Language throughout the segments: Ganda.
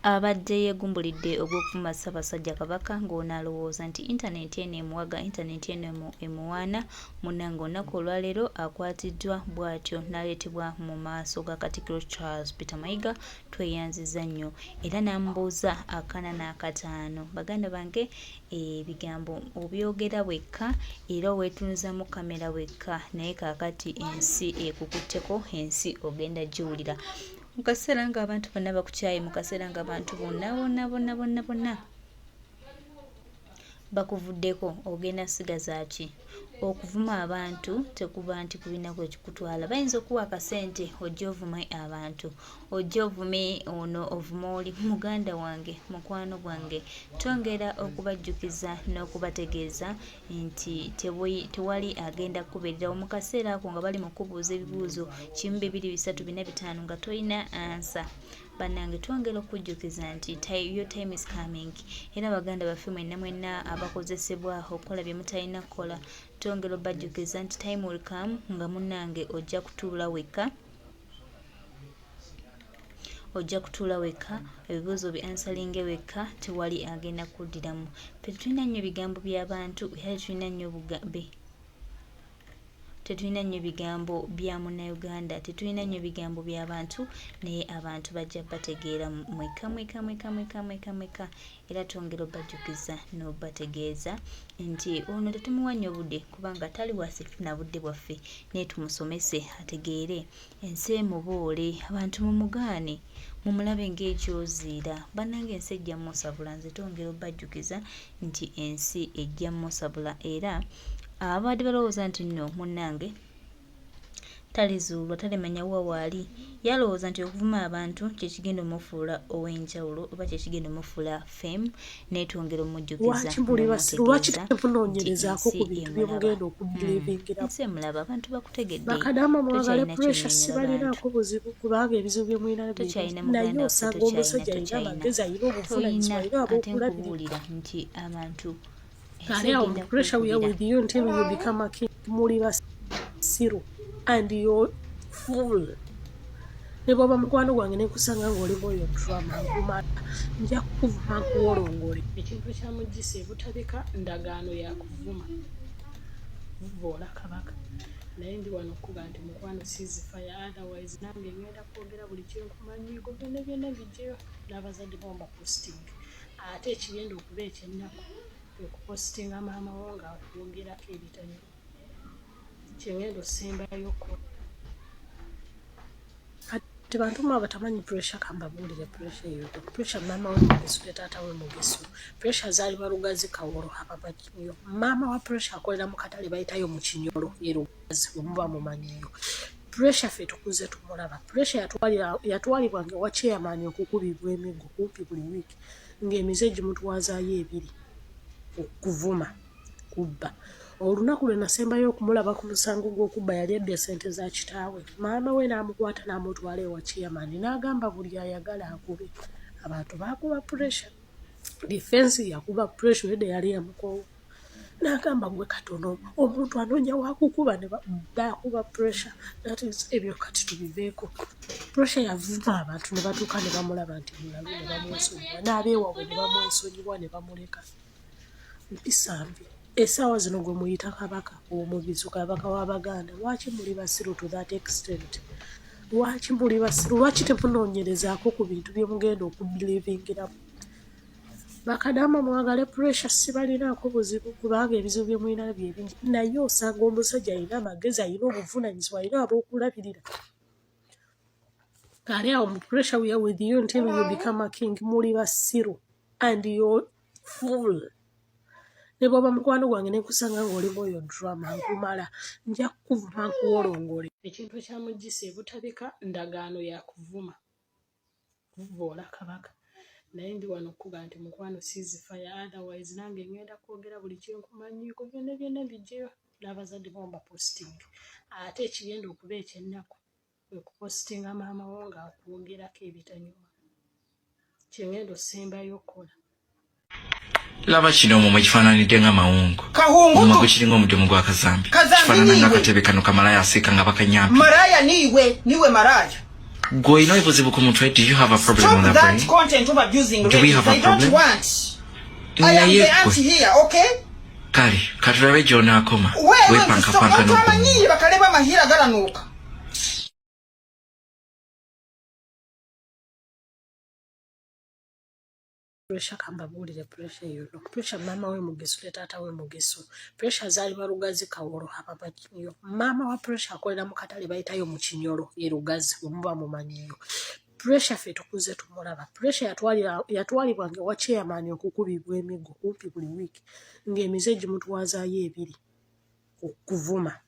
abadde yegumbulidde ogw'okuvuma Ssaabasajja Kabaka ng'ono alowooza nti intaneti eno emuwaga, intaneti eno emuwaana. Munnange olunaku olwaleero akwatiddwa bw'atyo n'aleetebwa mu maaso ga Katikiro Charles Peter Mayiga. Tweyanziza nnyo era n'amubuuza akana n'akataano. Baganda bange ebigambo obyogera wekka era oweetunuzamu kamera wekka, naye kaakati ensi ekukutteko, ensi ogenda giwulira. Mukaseera nga abantu bonna bakukyaye, mukaseera nga abantu bonna bakuvuddeko, ogenda sigaza ki? Okuvuma abantu tekuba nti kulina kwe kikutwala. Bayinza okuwa akasente ojja ovume abantu, ojja ovume ono, ovuma oli muganda wange, mukwano gwange. Twongera okubajjukiza n'okubategeeza nti tewali agenda kubeererawo mu kaseera ako nga bali mu kubuuza ebibuuzo 1, 2, 3, 4, 5 nga toyina ansa. Bannange twongera okujjukiza nti your time is coming. Era baganda baffe mwenna abakozesebwa okukola bye mutalina kukola, twongera obajjukiza nti time will come nga munnange ojja kutuula wekka, ebibuuzo bi ansalinge wekka, tewali agenda kuddiramu. Tetulina nnyo bigambo by'abantu era tetulina nnyo bigambo bya Munnayuganda, tetulina nnyo bigambo by'abantu, naye abantu bajja bategeera mweka. Era twongera obajjukiza n'obategeeza nti ono tetumuwa nnyo budde kubanga tali wase tufuna budde bwaffe, naye tumusomese ategeere. Ensi emuboole, abantu mumugaane, mumulabe ng'ekyoziira. Bannange ensi ejja musabula. Nze twongera obajjukiza nti ensi ejja musabula. Era abadde balowooza nti nno munnange talizuulwa, talimanya wa waali, yalowooza nti okuvuma abantu kyekigenda omufuula ow'enjawulo oba kyekigenda omufuula fame. Naye twongera omujjukiza lwaki temunoonyerezaako ku bintu bye mugenda okudilivingiramu. Ensi emulaba, abantu bakutegedde. Bakadama mwagale pressure sibalinaako buzibu kubanga ebizibu bye mulina naye osanga omusajja alina amagezi, alina obuvunaanyizibwa, alina ab'okulabirira nti abantu Now, pressure we are with you until you become a king. Muri basiru and you're full. Nebo bamukwano gwange ne kusanga ngoli moyo drama ngumata nja kuvuma kuwolongole ekintu kya mugise butabika ndagaano ya kuvuma vuvola Kabaka naye ndi wano kuba nti mukwano ceasefire, otherwise nange ngenda kwogera buli kintu kumanyigo byonna bijjeyo n'abazadde bomba posting ate ekigenda okuba ekyennaku okupostinga maama wo nga akwongerako ebitanyo kyengendo sembayo ko kati bantu mwa batamanyi pressure kambabuulire pressure eyo. Pressure maama we Mugesu ne taata we Mugesu, pressure zaali balugazi Kawolo ababakiyo. Maama wa pressure akolera mu katale bayitayo mu Kinyolo yerugazi omuba mumanyiyo. Pressure fe tukuze tumulaba. Pressure yatwalibwange wa chairman okukubibwa emigo kumpi buli wiiki ng'emize gimutwazaayo 2 okuvuma kubba. Olunaku lwe nasembayo okumulaba ku musango gw'okubba yali edde ssente za kitaawe. Maama we n'amukwata n'amutwala ewa chairman n'agamba buli ayagala akube. Abantu baakuba pressure. Defense yakuba pressure edde yali yamukowo. N'agamba gwe katono omuntu anoonya wakukuba ne baakuba pressure. That is ebyo kati tubiveeko. Pressure yavuma abantu ne batuuka ne bamulaba nti mulalu ne bamwesonyiwa n'abeewaabwe ne bamwesonyiwa ne bamuleka. Mpisambi essaawa zino gwe muyita Kabaka omubizu, Kabaka w'Abaganda. Lwaki muli basiru to that extent? Lwaki muli basiru? Lwaki temunoonyerezaako ku bintu bye mugenda okudilivingiramu? Bakadama mwagale pressure sibalinaako buzibu kubanga ebizibu bye mulina byebingi, naye osanga omusajja alina amagezi, alina obuvunaanyizibwa, alina ab'okulabirira. Kale awo mu pressure we are with you until you become a king. Muli basiru and you're full. Nebo bamukwano gwange ne kusanga ng'oli moyo drama ngumala nja kuvuma kuwolongole ekintu kya mugise butabika ndagaano ya kuvuma vuvola Kabaka naye ndi wano kuba nti mukwano ceasefire, otherwise nange ngenda kwogera buli kintu kumanyiiko byonna bijjeyo n'abazadde bomba posting ate ekigenda okuba ekyennaku okupostinga maama wo nga akwongerako ebitanyuma kyengenda osembayo okukola. Laba kino mu kifaananidde nga mawungu. Kahungu kukiringa omudomo gwa kazambi. Kifaanana nga katebe kano kamala yaseka nga bakanyampi. Maraya niwe maraya. Go ino ibuzibu ku mutwe. Do you have a problem on that brain? Stop that content of abusing Do we have a I problem? don't want. I am the auntie here, okay? Kali, katulabe jona akoma. Wepanka panka no. Amanyi bakaleba mahira galanuka. Pressure kambabulire pressure yuno. Pressure mama we mugesu le tata we mugesu. Pressure zali barugazi kaworo hapa pakinyo. Mama wa pressure akolera mu katale bayitayo mu kinyolo ye rugazi omuba mu manyiyo. Pressure fe tukuze tumulaba. Pressure yatwali bwange wa chairman okukubibwa emigo kumpi buli week. Ng'emizeji mutwazayo ebiri. Kuvuma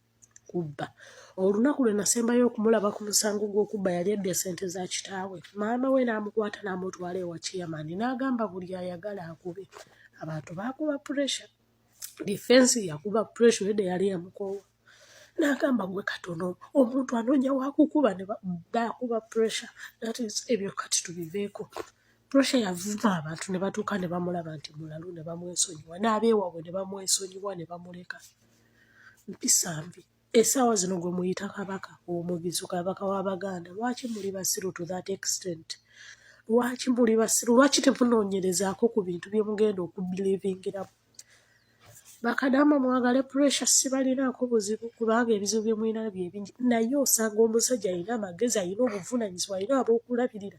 kubba. Olunaku lwe nasembayo okumulaba ku musango gw'okubba yali edde sente za kitaawe. Maama we n'amukwata n'amutwala ewa chairman n'agamba buli ayagala akube. Abantu baakuba pressure. Defense yakuba pressure edde yali yamukoowa. N'agamba gwe katono omuntu anoonya wakukuba ne bakuba pressure. That is ebyo kati tubiveeko. Pressure yavuma abantu ne batuuka ne bamulaba nti mulalu ne bamwesonyiwa. N'abeewaabwe ne bamwesonyiwa ne bamuleka. Mpisa mbi. Esawa zino gwe muyita kabaka omugizi kabaka w'Abaganda. Lwaki muli basiru to that extent? Lwaki muli basiru? Lwaki temunoonyerezaako ku bintu bye mugenda okubilivingiramu? Bakadama mwagale pressure sibalinaako buzibu kubanga ebizibu bye mulina bye bingi. Naye osanga omusajja alina amagezi, alina obuvunaanyizibwa, alina ab'okulabirira.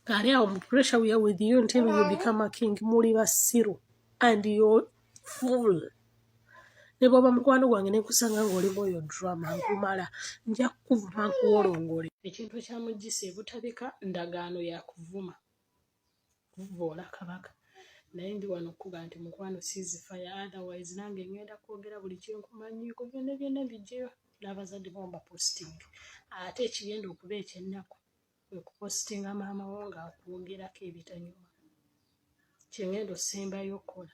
Kale awo mu pressure we are with you until you become a king. Muli basiru and you're full. Nebo bamukwano gwange ne kusanga ng'oli moyo drama nkumala nja kuvuma nkuwolongole. Ekintu kyamugisa ebutabika ndagaano ya kuvuma. Kuvoola kabaka. Naye ndi wano okuba nti mukwano ceasefire, otherwise nange ngenda kwogera buli kyenkumanyiiko byonna bijjeyo n'abazadde bomba posting. Ate ekigenda okuba ekyennaku kwe kupostinga maama wo ng'akwogerako ebitanyuma. Kyengenda osembayo okukola.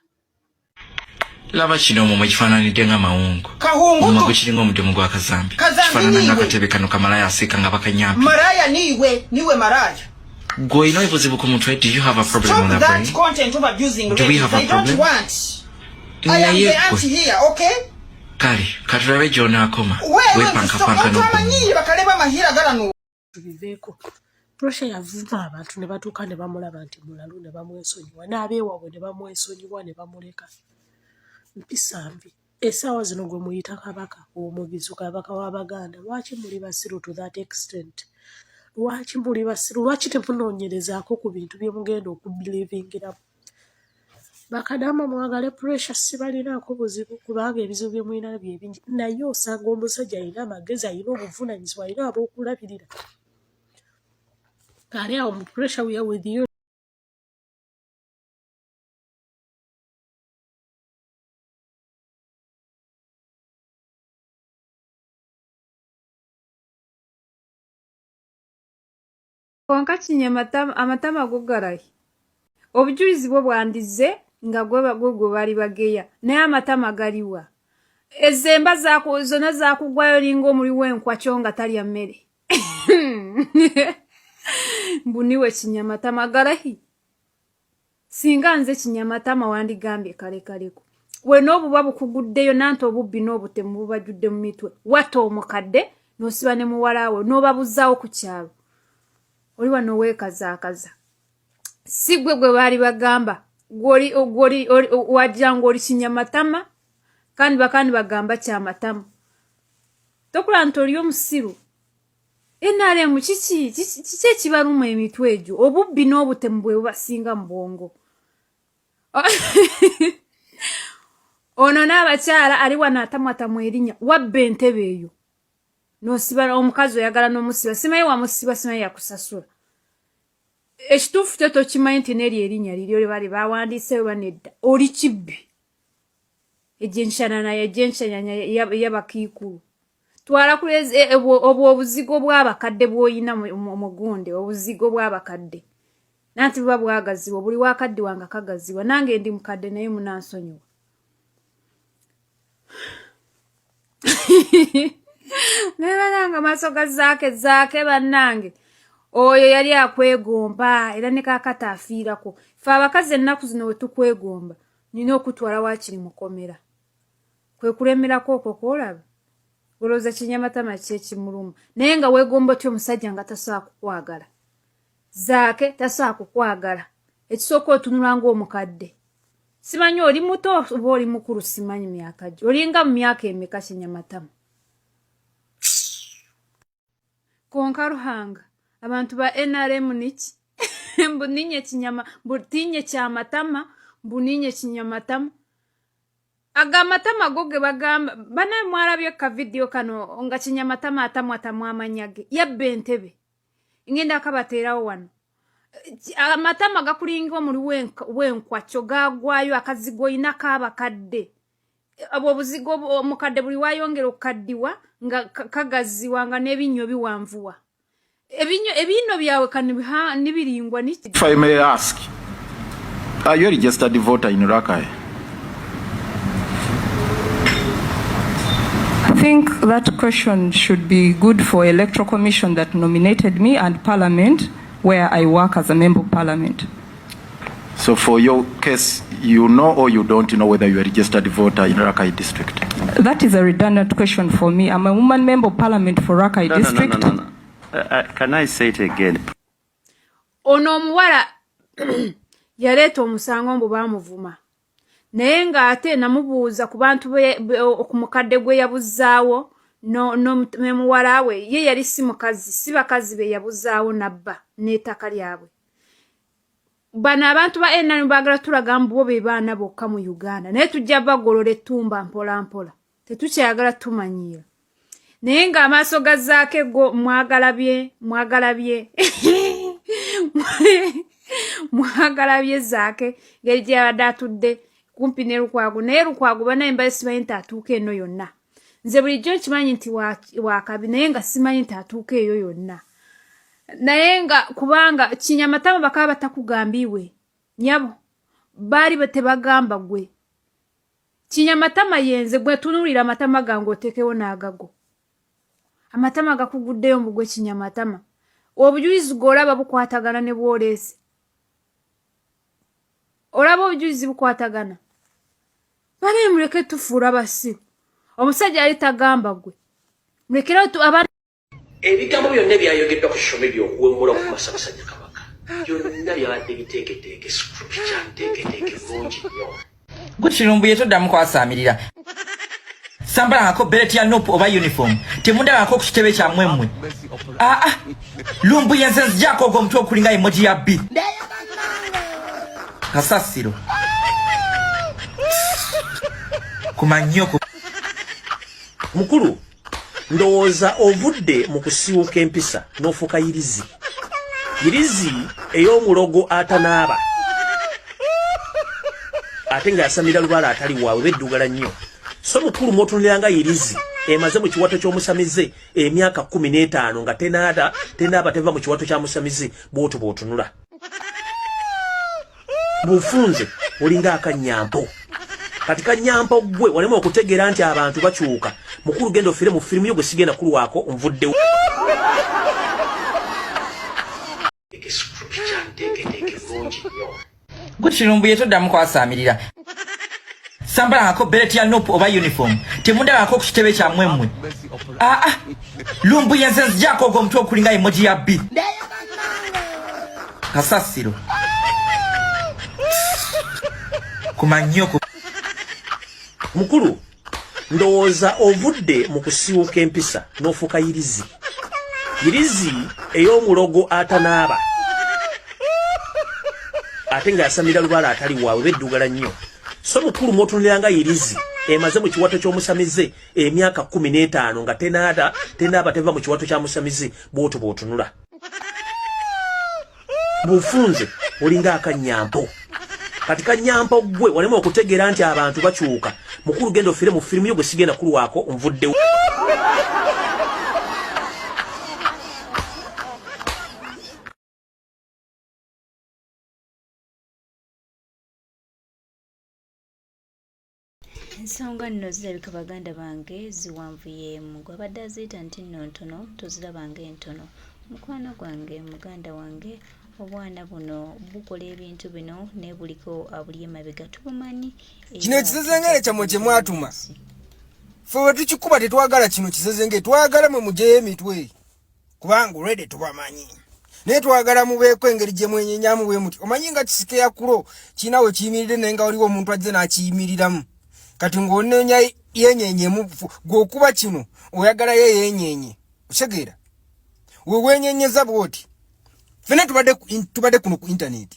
Laba kino omwo ekifaananidde nga mawungo. Kahungu. Omwo kiringa omuddemu gwa kazambi. Kifaanana nga katebe kano kamalaya asiika nga bakanyampi. Maraya niwe maraya. Go ino ibuzibu ku mutwe. Do you have a problem on that brain? Stop that content of abusing Do we have a I don't problem? want. I am the auntie here, okay? Kali, katulabe jona akoma. Wepanka panka no. Amanyi bakaleba mahira galanuka. Tubiveeko. Pressure yavuma abantu ne batuuka ne bamulaba nti mulalu ne bamwesonyiwa. N'abeewaabwe ne bamwesonyiwa ne bamuleka. Mpisa mbi. Esawa zino gwe muyita kabaka omugizi kabaka w'Abaganda. Lwaki muli basiru to that extent? Lwaki muli basiru? Lwaki temunoonyerezaako ku bintu bye mugenda okubilivingiramu? Bakadama mwagale pressure sibalinaako buzibu kubanga ebizibu bye mulina bye bingi. Naye osanga omusajja alina amagezi, alina obuvunaanyizibwa, alina ab'okulabirira. Kale awo mu pressure we are with you. Konka amatama gogarayi. Obujulizi bwo bwandize nga gwe bali bageya. Naye amatama galiwa. Ezemba zona zakugwayo lingo muri wenkwa kyonga tali mmere. Mbuniwe kinyamatama garahi. Singa nze kinyamatama wandigambye kale kaleko. We n'obuba bukuguddeyo nanto obubbi n'obutemu bubajjudde mu mitwe. Wato omukadde n'osiba ne muwalawe n'obabuzaawo ku kyalo. Oli wano weekazaakaza. Si gwe bali bagamba. Goli wajja ng'oli kinyamatama kandi bakandi bagamba kyamatama. Tokula nti oli omusiru. NRM kiki ekibaluma emitwe egyo obubbi n'obutemu bwe bubasinga mu bwongo. Ono n'abakyala ali wano atamwatamu erinnya wabba entebe eyo. N'osiba omukazi oyagala n'omusiba simaye wamusiba simaye yakusasula. Ekituufu kyo tokimanyi nti n'eri erinnya liryo lye bali bawandiise oba nedda oli kibbi. Ejjenshanyanya y'abakiikulu. Twala kuleze obuzigo bw'abakadde bw'oyina mu gundi obuzigo bw'abakadde. Nanti buba bwagazibwa buli wakadde wanga kagazibwa nange ndi mukadde naye munansonyiwa. Nebalanga Masso zaake bannange. Oyo yali akwegomba era ne kakata afiirako. Fe abakazi ennaku zino we tukwegomba nina okutwala wakiri mukomera. Kwe kulemerako okwo kwolaba. Oloza kinyamatama kye kimuluma. Naye nga weegomba tyo omusajja nga tasobola kukwagala. Zaake tasobola kukwagala. Ekisooka otunula ng'omukadde. Simanyi oli muto oba oli mukulu simanyi myaka gye. Olinga mu myaka emeka kinyamatama. Konka Ruhanga. Abantu ba NRM niki? Mbuninye kinyama, butinye kyamatama, mbuninye kinyamatama. Agamatama goge bagamba bana mwalabye ka video kano nga kinyamatama atamwa amanyage yabbe entebe ngenda akabateerawo wano amatama gakulinga muri wenkwacho gagwayo akazigo ina kaba kadde abo buzigo omukadde buli wayongera okaddiwa nga kagaziwa nga nebinyo biwanvuwa ebinyo byawe kan nibiringwa niki. If I may ask, are you a registered voter in Rakai? I think that question should be good for Electoral Commission that nominated me and Parliament, where I work as a member of Parliament. So for your case, you know or you don't know whether you are a registered voter in Rakai district? That is a redundant question for me. I'm a woman member of Parliament for Rakai district. No. Can I say it again? Ono omuwala yaleeta omusango mbu bamuvuma. Naye nga ate namubuuza ku bantu okumukadde gwe yabuzaawo no muwala we ye yali si mukazi si bakazi be yabuzaawo nabba n'ettaka lyabwe. Bano abantu ba NRM baagala tulaga mbu bo be baana bokka mu Uganda naye tujja bagolola ettumba mpola mpola tetukyayagala tumanyiira. Naye nga amaaso gazaake go mwagalabye mwagalabye zaake ngeri gye yabadde atudde kumpi ne Lukwago naye Lukwago banaye mbaye simanyi nti atuuka eno yonna. Nze bulijjo nkimanyi nti wakabi naye nga simanyi nti atuuka eyo yonna. Naye nga kubanga kinyamatama bakaba batakugambiwe nyabo baali tebagamba gwe. Kinyamatama yenze gwe tunulira amatama gange otekewo n'agago. Amatama gakuguddeyo mbu gwe kinyamatama. Obujulizi golaba bukwatagana ne bwolesi. Olaba obujulizi bukwatagana. Bale muleke tufuura basi. Omusajja ali tagamba gwe. Mulekera tu abantu ebigambo byonna byayogeddwa ku social media okuwemula ku Masabasajja Kabaka byonna byabadde biteeketeeke scripture nteeketeeke bulungi nnyo. Gwe Kirumbu yetoddamu kwasaamirira. Sambalangako beret ya nopu oba uniform. Temundabangako ku kitebe kyammwe mmwe. Lumbu yenze nzijako ogwo omutwe okulinga emoji ya B. Kasasiro. Kumanyoko. Mukulu ndowooza ovudde mu kusiiwuka empisa n'ofuuka irizi. Irizi ey'omulogo atanaaba. Ate ng'asamira lubaala atali waawe beddugala nnyo. So mukulu mw'otunuliranga irizi emaze mu kiwato ky'omusamize emyaka 15 nga tenaaba teva mu kiwato kya musamize bw'otyo bw'otunula. Bufunze olinga akanyampo. Kati kanyampo gwe walema okutegeera nti abantu bakyuka. Mukulu genda ofire mu firimu yo gwe sigenda kulwako nvudde. Gwe Kirumbu yetoddamu kwasaamirira. Sambalangako beret ya nopu oba uniform. Temundabangako ku kitebe kyammwe mmwe. Lumbu yenze nzijako ogwo omutwe okulinga emoji ya B. Kasasiro. Kumanyoko. Mukulu ndowooza ovudde mu kusiiwuka empisa n'ofuuka irizi. Irizi ey'omulogo atanaaba. Ate ng'asamira lubaala atali waawe beddugala nnyo. So mukulu mw'otunuliranga irizi emaze mu kiwato ky'omusamize emyaka 15 nga tenaaba teva mu kiwato kya musamize bw'otyo bw'otunula. Bufunze olinga akanyampo. Kati kanyampo gwe walema okutegeera nti abantu bakyuka. Mukulu genda ofire mu firimu yo gwe sigenda kulwako nvudde. Ensonga nno zirabika baganda bange ziwanvuyeemu. Gwabadde aziyita nti nno ntono tozirabanga entono. Mukwano gwange muganda wange obwana buno bukola ebintu bino ne buliko abuli emabega tubumanyi. Kino ekisezengere kyamwe kye mwatuma. Fwe tuchikuba tetwagala kino kisezenge twagala mwe muje emitwe. Kubanga ready tubamanyi. Ne twagala mubeeko engeri gye mwenyenyamu bwe muti. Omanyi nga kisike ya kulo kinawe kiyimirire nenga waliwo omuntu ajje n'akiyimiriramu. Kati ng'onenya yenyenyemu gwokuba kino oyagala ye yenyenye. Osegeera. We wenyenyeza bwoti. Fene tubadde kuno ku internet.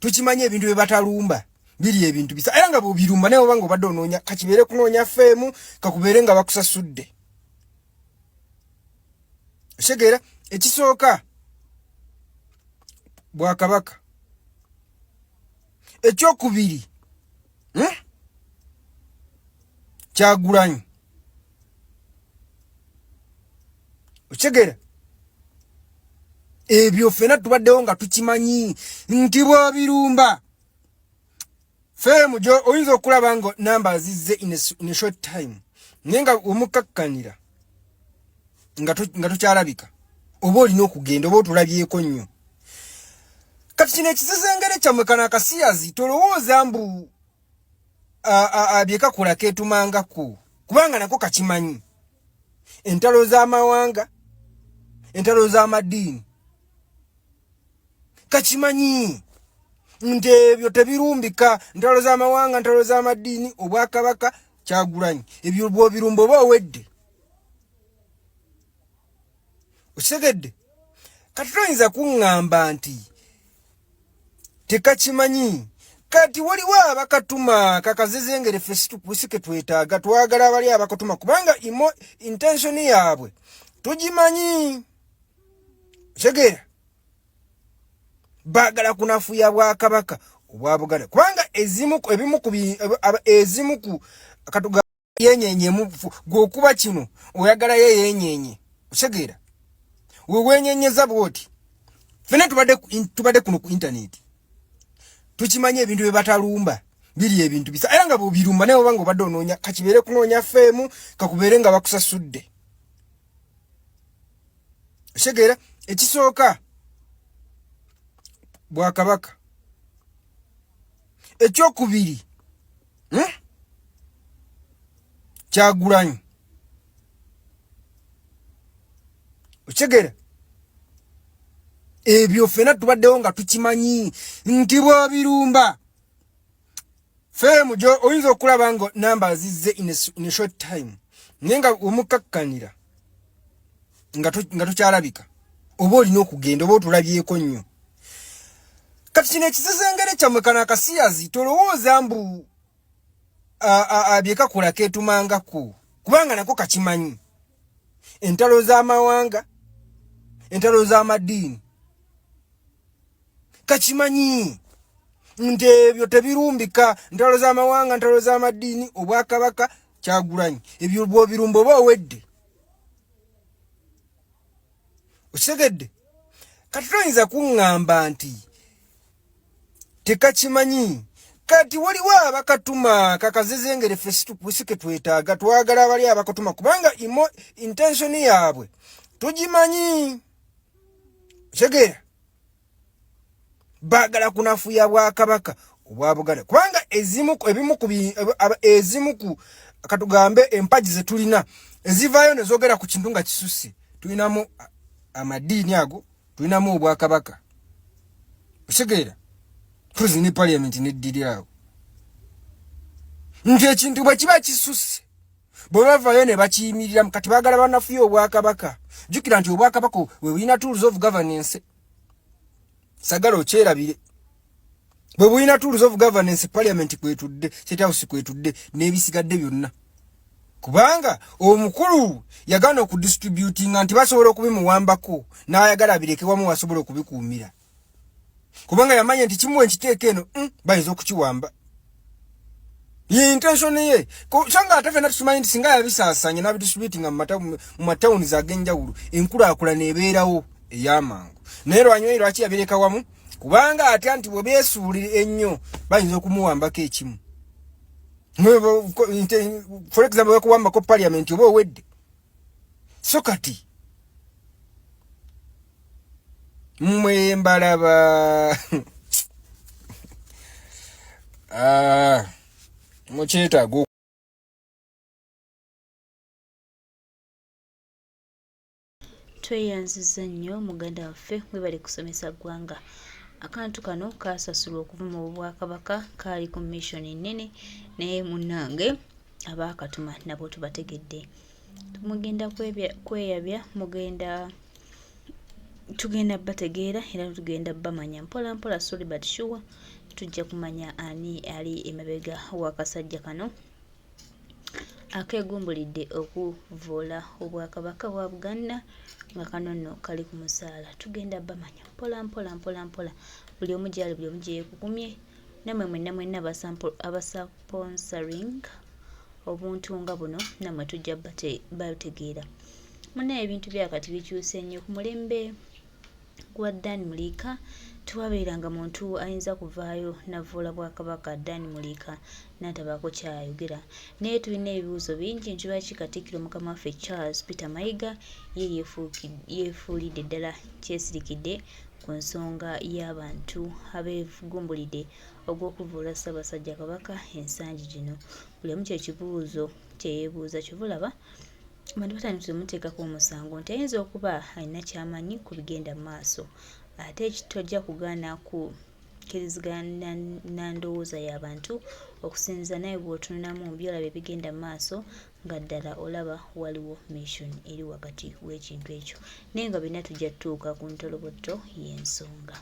Tukimanye ebintu bye batalumba. Biri ebintu bisa. Era nga bo birumba naye obanga obadde onoonya kakibeere kunoonya femu kakubeere nga bakusasudde. Osegeera ekisooka Bwakabaka. Ekyokubiri. Kyagulanyi. Osegeera ebyo fena tubaddewo nga tukimanyi nti bw'obirumba. Femu jo oyinza okulaba ngo namba zizze in a short time. Nenga omukakkanira nga tukyalabika. Oba olina okugenda oba otulabyeko nnyo. Kati kino ekisezengere kyammwe kana akasiyazi tolowooza mbu abyekakola keetumangako. Kubanga nako kakimanyi. Entalo z'amawanga, entalo z'amadiini. Kakimanyi. Nti ebyo tebirumbika. Entalo z'amawanga, entalo z'amadiini, Obwakabaka Kyagulanyi. Ebyo bw'obirumba oba owedde. Osegedde. Kati toyinza kuŋŋamba nti tekakimanyi. Kati waliwo abakatuma kakazezengere fesike twetaaga twagala abali abakatuma kubanga intention yaabwe tugimanyi. Segera bagala kunafuya Bwakabaka obwa Buganda kubanga ezimu ku katuga yenyenyemu gwokuba kino oyagala ye yenyenye. Segera we wenyenyeza bwoti. Fene tubadde kuno ku internet. Tukimanye ebintu bye batalumba. Biri ebintu bisa. Era nga bo birumba naye obanga obadde onoonya kakibeere kunoonya femu kakubeere nga bakusasudde. Osegeera ekisooka Bwakabaka. Ekyokubiri. Kyagulanyi. Osegeera ebyo fena tubaddewo nga tukimanyi nti bw'obirumba. Femu jo oyinza okulaba ngo namba zizze in a short time. Nenga omukakkanira nga tukyalabika. Oba olina okugenda oba otulabyeko nnyo. Kati kino ekisezengere kyammwe kana akasiyazi tolowooza mbu abyekakola keetumangako. Kubanga nako kakimanyi. Entalo z'amawanga, entalo z'amadiini. Kakimanyi. Nti ebyo tebirumbika. Entalo z'amawanga, entalo z'amadiini, Obwakabaka Kyagulanyi. Ebyo bw'obirumba oba owedde. Osegedde. Kati toyinza kuŋŋamba nti tekakimanyi. Kati waliwo abakatuma kakazezengere fesike twetaaga twagala abali abakatuma kubanga intention yaabwe tugimanyi. Segera bagala kunafuya Bwakabaka obwa Buganda kubanga ezimu ku katugambe empaji ze tulina ezivaayo ne zogera ku kintu nga kisusse. Tulinamu amadiini ago, tulinamu Obwakabaka. Segera tuzi ni parliament neddirirawo. Nti ekintu bwe kiba kisusse bwe bavaayo ne bakiyimirira kati baagala banafuya Obwakabaka. Jjukira nti Obwakabaka we bulina tools of governance. Sagala okyerabire. Bwe bulina tools of governance parliament kwetudde, State House kwetudde n'ebisigadde byonna. Kubanga omukulu yagana okudistributinga nti basobola okubimuwambako n'ayagala abirekewamu wasobola okubikuumira. Kubanga yamanya nti kimuwe nkiteeka eno bayinza okukiwamba. Ye intention ye. Shanga atafe natusimanyi nti singa yabisaasanya n'abidistributinga mu matawuni ag'enjawulo enkulaakulana ebeerawo ey'amangu. Naye lwanyuma lwaki yabireka wamu? Kubanga atya nti bwe beesuulira ennyo bayinza okumuwambako ekimu. For example, bakuwambako parliament oba owedde. So kati mwembalaba mukyetaaga tweyanziza nnyo muganda waffe webali kusomesa ggwanga. Akantu kano kasasulwa okuva mu Bwakabaka kaali ku mission nnene naye munnange abaakatuma nabo tubategedde. Mugenda kweyabya tugenda bategeera era tugenda bamanya mpola mpola sorry but sure tujja kumanya ani ali emabega w'akasajja kano akeegumbulidde okuvoola Obwakabaka bwa Buganda nga kano nno kali ku musaala. Tugenda bamanya mpola mpola buli omu gyali buli omu gye yeekukumye namwe mwenna abasponsoring obuntu nga buno namwe tujja bategeera. Munaye ebintu byakati bikyuse nnyo ku mulembe gwa Dan Mulika tewabeeranga muntu ayinza kuvaayo navoola Bwakabaka Dan Mulika n'atabaako kyayogera. Naye tulina ebibuuzo bingi nti lwaki Katikiro mukama waffe Charles Peter Mayiga ye yeefuulidde ddala kyesirikidde ku nsonga y'abantu abeegumbulidde ogw'okuvoola Ssaabasajja Kabaka ensangi gino. Buli omu kyekibuuzo kyeyeebuuza kyovulaba abantu batandise omuteekako omusango nti ayinza okuba alina kyamanyi ku bigenda mu maaso ate tojja kugaana kukkirizigana na ndowooza y'abantu okusinza naye bw'otununamu byolaba ebigenda mu maaso nga ddala olaba waliwo mission eri wakati w'ekintu ekyo naye nga byonna tujja tutuuka ku ntolobotto y'ensonga.